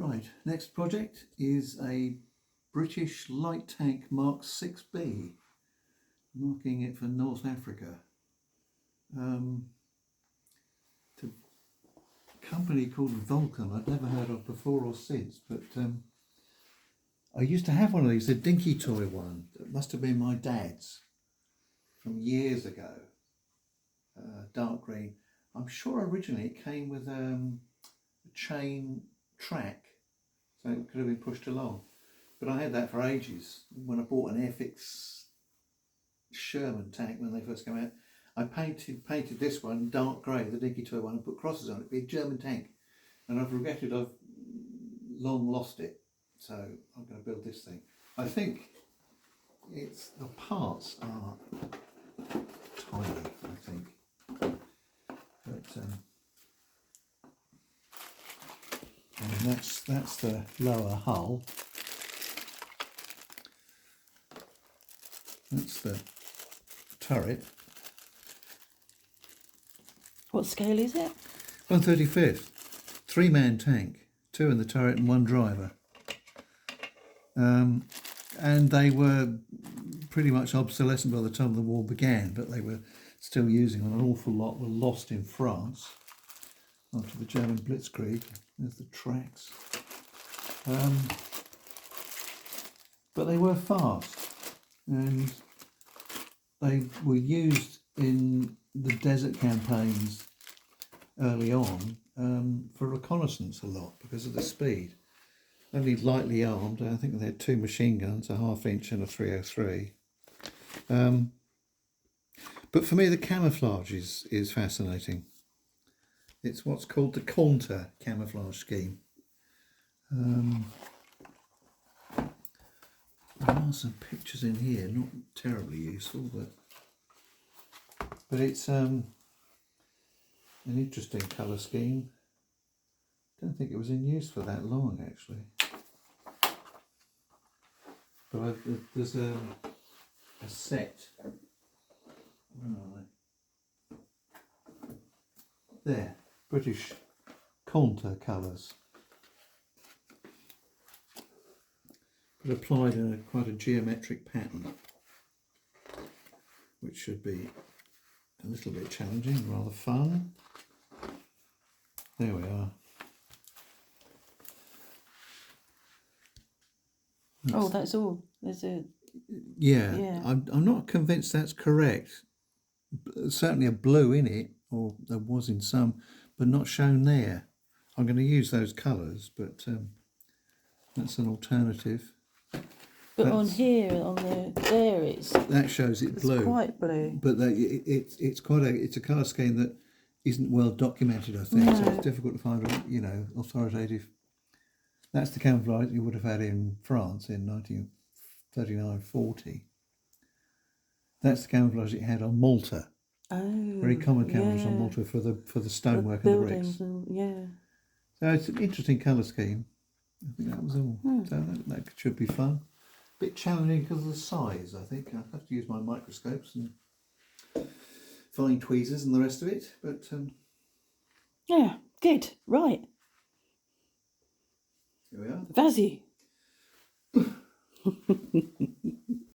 Right, next project is a British light tank Mark 6B, marking it for North Africa. To a company called Vulcan, I'd never heard of before or since, but I used to have one of these, a dinky toy one. That must have been my dad's from years ago, dark green. I'm sure originally it came with a chain track, so it could have been pushed along. But I had that for ages. When I bought an Airfix Sherman tank when they first came out, I painted this one dark grey, the dinky toy one, and put crosses on it. It'd be a German tank. And I've regretted I've long lost it. So I'm going to build this thing. I think the parts are tiny, I think. But and that's the lower hull. That's the turret. What scale is it? 1/35th. 3-man tank. 2 in the turret and 1 driver. And they were pretty much obsolescent by the time the war began, but they were still using them. An awful lot were lost in France after the German Blitzkrieg. There's the tracks. But they were fast, and they were used in the desert campaigns early on for reconnaissance a lot because of the speed. Only lightly armed. I think they had 2 machine guns, a 1/2 inch and a 303. But for me, the camouflage is fascinating. It's what's called the counter camouflage scheme. There are some pictures in here, not terribly useful, but it's an interesting colour scheme. Don't think it was in use for that long, actually. But there's a set. Where are they? There, British contour colours, but applied in quite a geometric pattern, which should be a little bit challenging, rather fun. There we are. That's all. There's a... Yeah. I'm not convinced that's correct. Certainly a blue in it, or there was in some, but not shown there. I'm going to use those colours, but that's an alternative. But on here, that shows it blue. It's quite blue. But it's a colour scheme that isn't well documented, I think. No. So it's difficult to find, authoritative. That's the camouflage you would have had in France in 1939-40. That's the camouflage it had on Malta. Oh, very common camouflage on Malta for the stonework and the bricks. So it's an interesting colour scheme. I think that was all. So that should be fun. A bit challenging because of the size, I think. I'll have to use my microscopes and fine tweezers and the rest of it. But yeah, good. Right. Here we are. Vazzy.